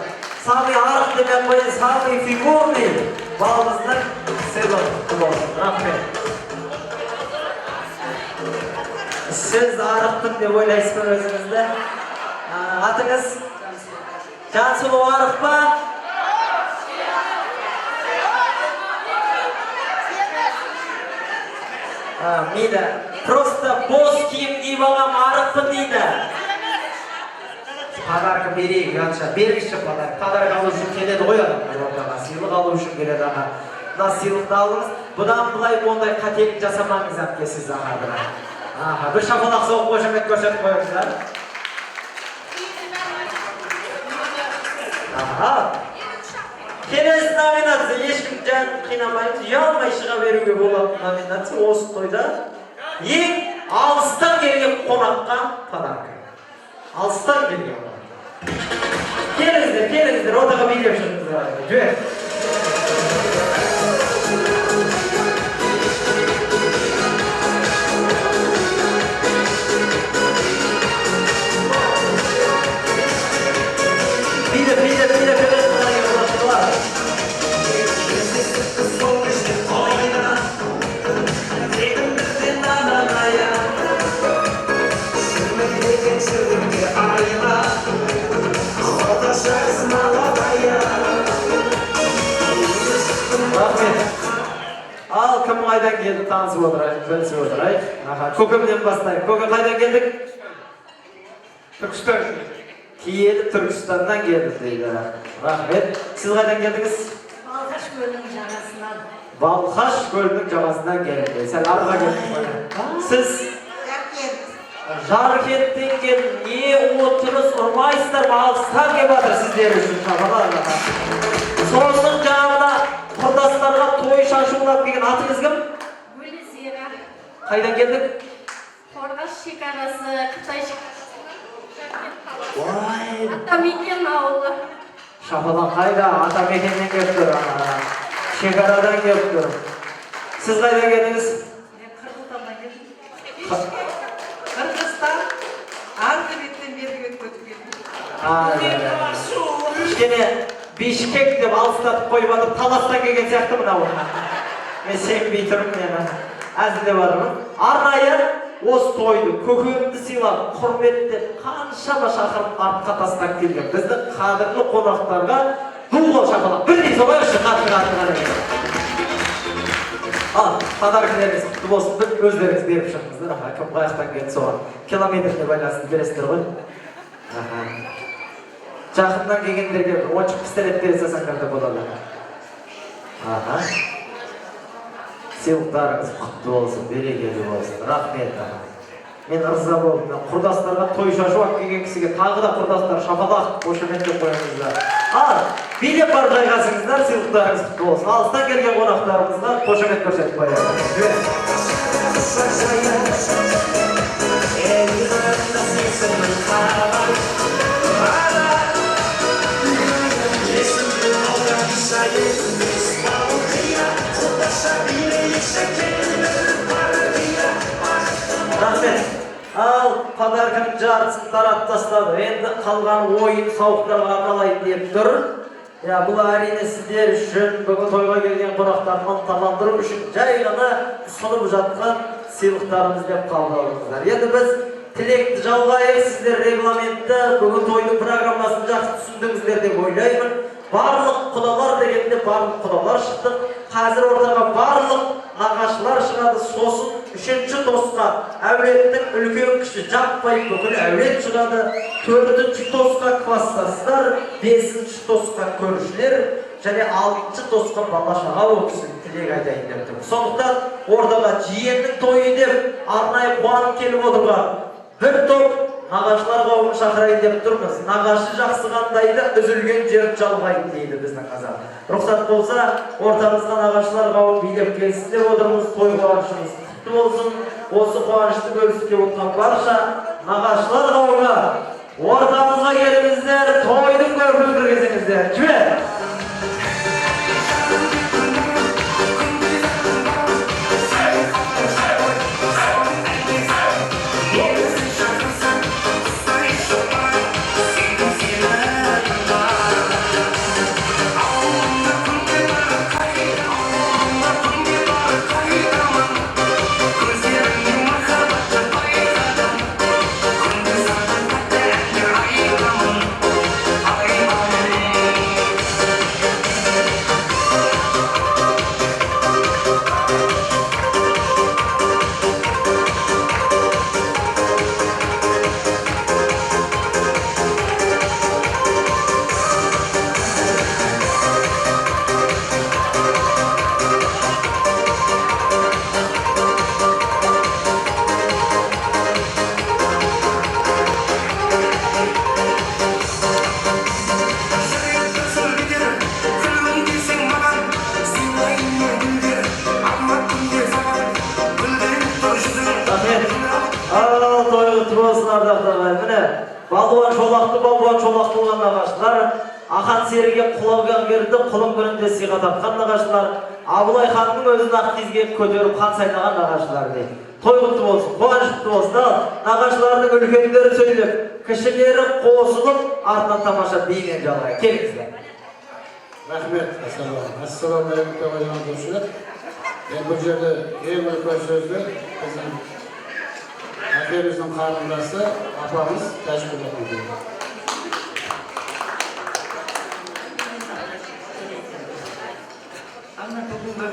Самый арық деп қойын, самый фигурный балдызына сыйлық болсын. Рахмет. Сіз арықпын деп ойлайсыз ба өзіңізді? Атыңыз? Жансұлу арық па? Мейлі, просто бос киім киіп алам арықпын дейді. Подарка берейік, янша, бергіші подарка. Подарка алу үшін келеді ғой адамдар ортаға, сыйлық алу үшін келеді аға. Мына сыйлықты алыңыз, бұдан былай ондай қателік жасамаңыз әпке сіз ағадыра. Бір шапалақ соғып қошемет көрсетіп қойыңыздар. Келесі номинация, ешкім жанын қинамаймыз, ұялмай шыға беруге болады номинация осы тойда. Ең алыстан келген қонаққа подарка. Алыстан келген қонаққа. Келіңіздер, ортаға билеп шығыңыздар. Жөйт. Ал кім қайдан келді танысып отырайық, білісіп отырайық. Көкемден бастайық. Көке қайдан келдік? Түркістан. Киелі Түркістаннан келді дейді. Рахмет. Сіз қайдан келдіңіз? Балқаш көлінің жағасынан. Балқаш көлінің жағасынан келді. Сәл арыға келдік. Сіз? Жаркенттен келді. Не отырыс ұрмайсыздар ма? Алыстан келіп жатыр сіздер үшін шапалақ. Соның жағына құрдастарға той шашулап келген атыңыз кім? Гүлзира. Қайдан келдік? Қорғас шекарасы, Қытай шекарасы. Ой! Атамекен ауылы. Шапалақ қайда? Атамекеннен келіп тұр. Шекарадан келіп тұр. Сіз қайдан келдіңіз? Мен Қырғызстаннан келдім. Қырғызстан арғы беттен бергі бетке өтіп келдім. Кішкене Бишкек деп алыстатып қойып жатыр, таластан келген сияқты мынау. Мен сенбей тұрмын, мен әзілдеп жатырмын. Арнайы осы тойды көкемді сыйлап, құрметтеп, қаншама шақырып артқа тастап келген біздің қадірлі қонақтарға ду-қол шапалақ. Бірдей солайшы қатты. Ал, подаркалеріңіз құтты болсын, өздеріңіз беріп шығыңыздар. Кім қаяқтан келді соған. Километріне байланысты бересіздер ғой. Жақыннан келгендерге ойыншық пистолет бере салсаңдар да болады. Сыйлықтарыңыз құтты болсын, берекелі болсын. Рахмет. Мен ырза болдым. Құрдастарға той шашуақ келген кісіге тағы да құрдастар шапалақ қошеметтеп қойыңыздар. Ал, билеп бар жайғасыңыздар, сыйлықтарыңыз құтты болсын. Алыстан келген қонақтарымызға қошемет көрсетіп қояйық. Рахмет. Ал подарканың жартысын тарап тастады. Енді қалған ойын сауықтарға арналайын деп тұр. Бұл әрине сіздер үшін, бүгін тойға келген қонақтарды ынталандыру үшін жай ғана ұсынып жатқан сыйлықтарымыз деп қабылдаңыздар. Енді біз тілекті жалғайық, сіздер регламентті, бүгін тойдың программасын жақсы түсіндіңіздер деп ойлаймын. Барлық құдалар дегенде барлық құдалар шықтық. Қазір ортаға барлық нағашылар шығады. Сосын үшінші тосқа әулеттің үлкен кіші жаппай бүкіл әулет шығады. Төртінші тосқа класстастар, бесінші тосқа көршілер және алтыншы тосқа бала-шаға өткізіп тілек айтайын деп тұр. Сондықтан ортаға жиеннің тойы деп арнайы қуанып келіп отырған бір топ нағашылар қауымын шақырайын деп тұрмыз. Нағашы жақсы қандайды, үзілген жер жалғайды дейді біздің қазақ. Рұқсат болса, ортамызға нағашылар қауым билеп келсін деп отырмыз. Той қуанышымыз құтты болсын. осы қуанышты бөлісіп отқан барша нағашылар қауымы ортамызға келіңіздер, тойдың көркін кіргізіңіздер. Жібер! Балуан Шолақты болған нағашылар, Ахан Серіге құлауған берді, құлым күнінде сыйға тартқан нағашылар, Абылай ханның өзін ақ тезге көтеріп хан сайнаған нағашылар дейді. Той құтты болсын, қуанышты болсын, нағашылардың үлкендері сөйлеп, кішілері қосылып, артынан тамаша биінен жалғай. Келіңіздер. Рахмет, ассалаумағалейкум тағайын көршілер. Бұл жерде ең үлкен сөзді біздің әкеміздің қарындасы апамыз тәжбір еткен. бүгінгі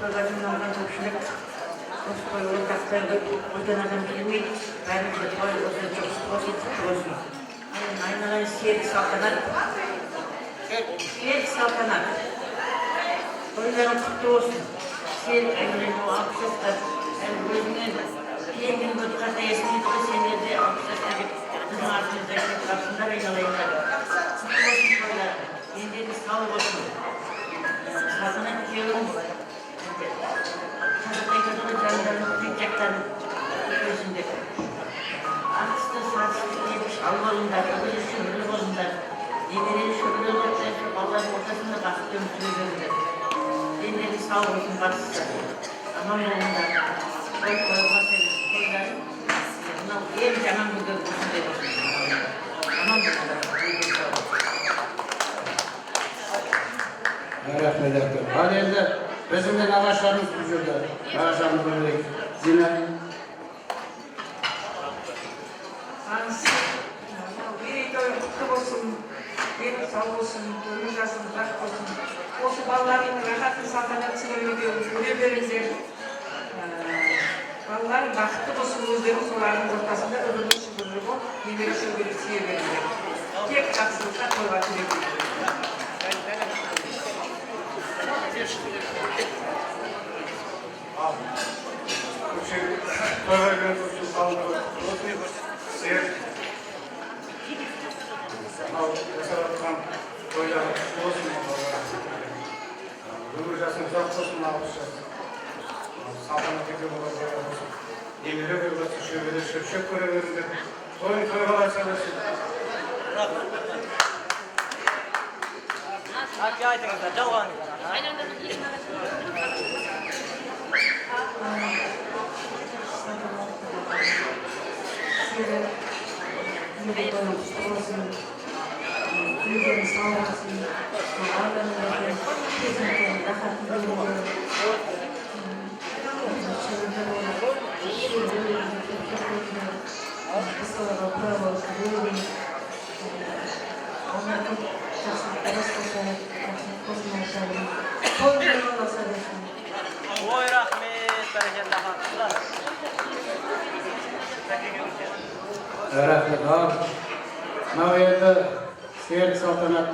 тойға жиналған көпшілік осы той ортақтарды өзен адам келмейді, бәрімізге той өзен жұғысы болсын, құтты болсын. Айналайын серік салтанат, тойларың құтты болсын. Серік әңгімен ол 60 жасқа, өзіңнен еңгін көт қартаясын еді, сендерде 60 жасқа деп біздің артымызда кеп қапсындар айналайындар. Құтты болсын тойлар, ендегі сау болсын. Салтанат күйеуің қазақтайдағы жандарының тек-жақтарын көзін деп. Ақысты сатысты етіп шал болыңдар, өз шүбірлі болыңдар. Немерелі шүбірлі болыңдар, балалардың ортасында бақытты өмір сүре беріңдер. Ендегі сау болсын басысы. Аман болыңдар. Той қойға тойлар. Мынау ең жаман күндер осындай болсын. Аман болыңдар. Рахмет әкем. Ал енді біздің де нағашыларымыз бұл жерде. Нағашамыз білейік. Зина. Мерейтой құтты болсын, дені сау болсын, өмір жасың ұзақ болсын. Осы балалардың рахатын салтанатын көре беріңдер. Балалар бақытты болсын, өздері солардың ортасында өмірлі шүбірлі болып, немере шөбері сүйе беріңдер. Тек жақсылыққа тойға тілеймін. Өмір жасың ұзақ болсын, 60 жас. Салтанат ете болады. Немере көріп шөбере шөпшек көре беріңдер. Тойын тойға айтса берсін. Айтыңыздар, жалғаңыздар. Ой, рахмет, бәрекелді аға. Рахмет. Мынау енді серік салтанат.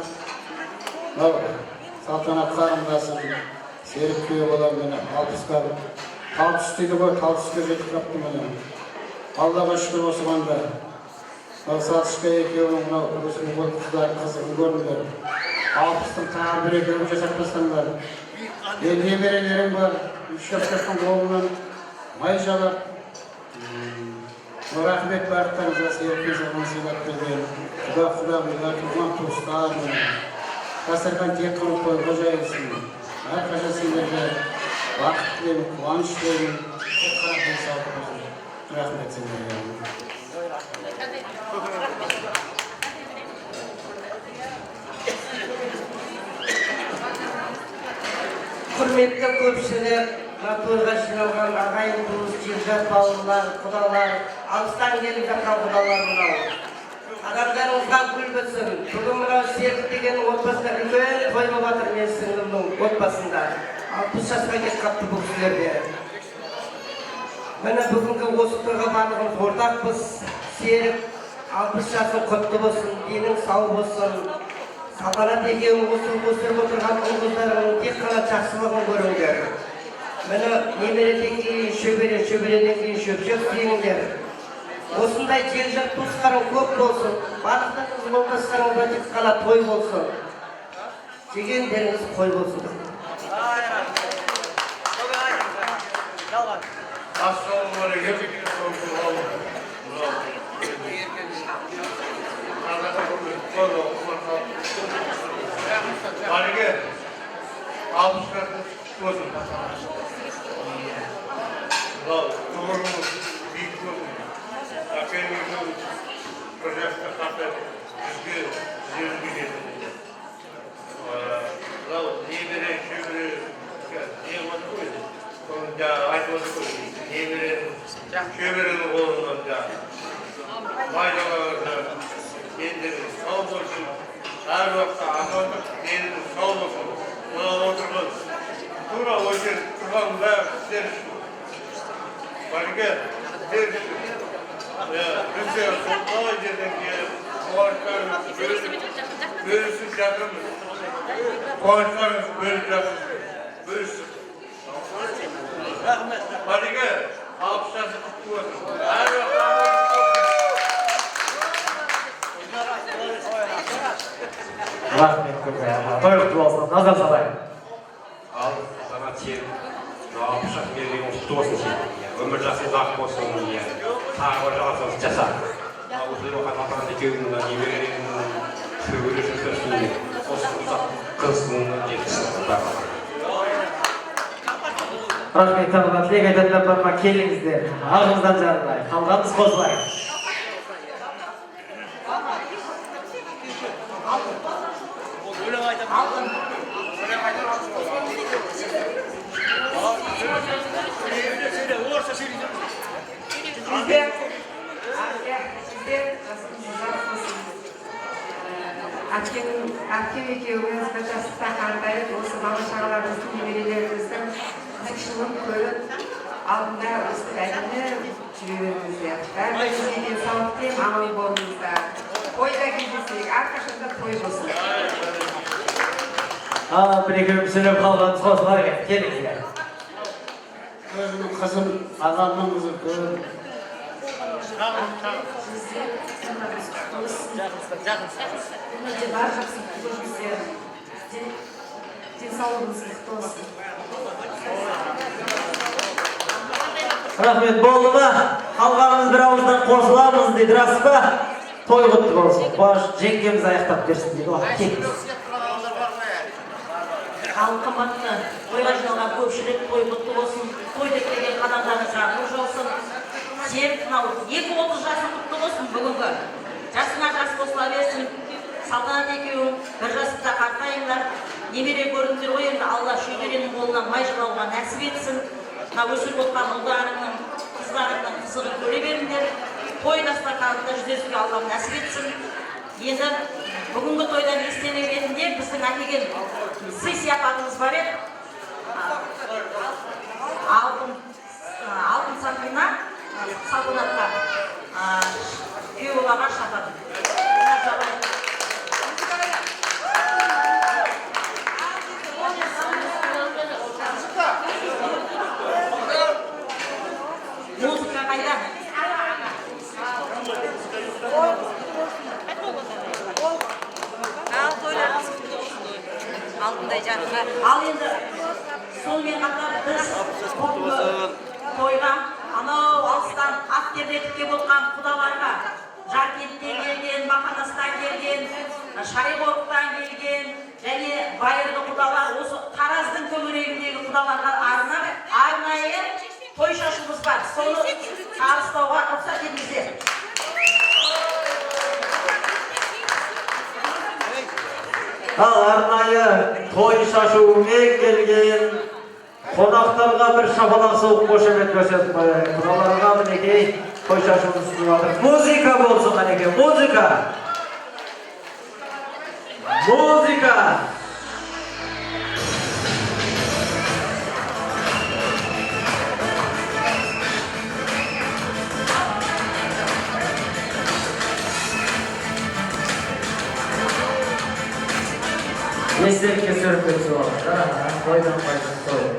Салтанат қарындасым, серік күйеу бола мені 60-қа талтүс дейді ғой, талтүске жетіп қапты мені. Аллаға шүкір осығанда. Сатышқа екеуінің мынау өсімі ғой қыздар қызығын көріңдер. 60-тың тағы бір екеуін жасап бастаңдар. Немерелерім бар, 3 жастың қолынан май жалап, Rahmet barlarınıza sevgi zaman sedat bergen. Xuda billah tuğan tuğustar. Kasırgan tek kılıp koyga jayılsın. Arkadaşlar sizlerge vaqt verin, kuvanish verin. Tek qarab sağlık olsun. Rahmet sizlerge. Құрметті көпшілік, тойға жиналған ағайын туыс, жекжат бауырлар, құдалар, алыстан келіп жатқан құдалар мынау. Адамдарыңызға гүл бітсін. Бүгін мынау Серік деген отбасында үлкен той болып жатыр мен сіңлімнің отбасында. 60 жасқа келіп қапты бұл кісілерде. Міне бүгінгі осы тойға барлығымыз ортақпыз. Серік 60 жасың құтты болсын, денің сау болсын. Салтанат екеуің өсіп отырған ұл-қыздарыңның тек қана жақсылығын көріңдер. Міне немереден кейін шөбере, шөбереден кейін шөпшек істейіңдер. Осындай жекжат туыстарың көп болсын. Барлықтарыңыз жолдастарыңызға тек қана той болсын. Жегендеріңіз қой болсын. Barige, 60 katı olsun. Doğrumuz büyük olsun. Akademimizin projesi katı düzgün getirdi. Neyleri, şöyle, ne var koydu? Onca aytmadı koydu. Neyleri, şöbrenin oğlundan da. Maydalarında kendini sağ olsun. Her vakti anladık, kendini sağ olsun. Buna oturmaz. Tura o için Kur'an'da deriz. Barige, deriz. Bize Sultan'a geldik ki Kuvaşlarımız bölüsün yakınız. Kuvaşlarımız bölüsün. Barige, alkışlarınızı kutlu olsun. Her vakti Rahmet ko'payam. To'y qutlug' bo'lsin. Nazar solaylik. Al sana sen yapışak verdiğin kutlu olsun sen. Ömür jası uzak olsun diye. Sağ olasın jasa. Uzun vakit vatandaşı köyünden yemeğinin sövülüşü sözünü olsun uzak kılsınlar yetişsin. Rahmet tağıdan tilek aytadilar barma kelingizler. Ağzımızdan jarlaylik. Qalganimiz qo'zlaylik. Әпкем екеуіміз бір жаста қартайып, осы бала-шағаларымыздың немерелеріміздің тікшілін көріп, алдында өстіп әдемі жүре беріңіздер. Бәріңізге денсаулық тілеймін, аман болыңыздар. Тойда кездесейік, әрқашанда той болсын. Bir-ikimiz söylep qalganimiz qo'zlar ekan. Kelingizlar. Özümün kızım, adamın kızı kız. Rahmet bo'ldimi? Qalganimiz bir og'izdan qo'shilamiz dedi, rostmi? To'y qutlug' bo'lsin. Bosh jengimiz ayaqtab bersin dedi. Ал қымбатты тойға жиналған көпшілік той құтты болсын, той деп келген қадамдарыңызға нұр жаусын. Серік мынау 2-30 жасың құтты болсын бүгінгі. Жасыңа жас қосыла берсін. Салтанат екеуің бір жаста қартайыңдар. Немере көрдіңдер ғой енді Алла шөберенің қолынан май жығауға нәсіп етсін. Мына өсіріп отқан ұлдарыңның, қыздарыңның қызығын көре беріңдер. Той дастарханында жүздесуге Алла нәсіп етсін. Енді бүгінгі тойдан естелік ретінде біздің әкелген сый сияпатымыз бар еді. Алтын сақина салтанатқа күйеу балаға шақырды. Музыка қайда? Алтындай жарыңа. Ал енді сонымен қатар біз тойға анау алыстан ат тербетіп келіп отқан құдаларға, Жаркенттен келген, Маханастан келген, Шайқорықтан келген, және байырғы құдалар, осы Тараздың төңірегіндегі құдаларға арнайы той шашуымыз бар. Соны табыстауға рұқсат етіңіздер. Ал арнайы той шашуымен келген қонақтарға бір шапалақ соғып қошемет көрсетіп қояйық. Құдаларға мінекей той шашуын ұсынып жатыр. Музыка болсын мінекей, музыка. Музыка. Естелікке сөріп кетсе болады. Тойдан қайтып той.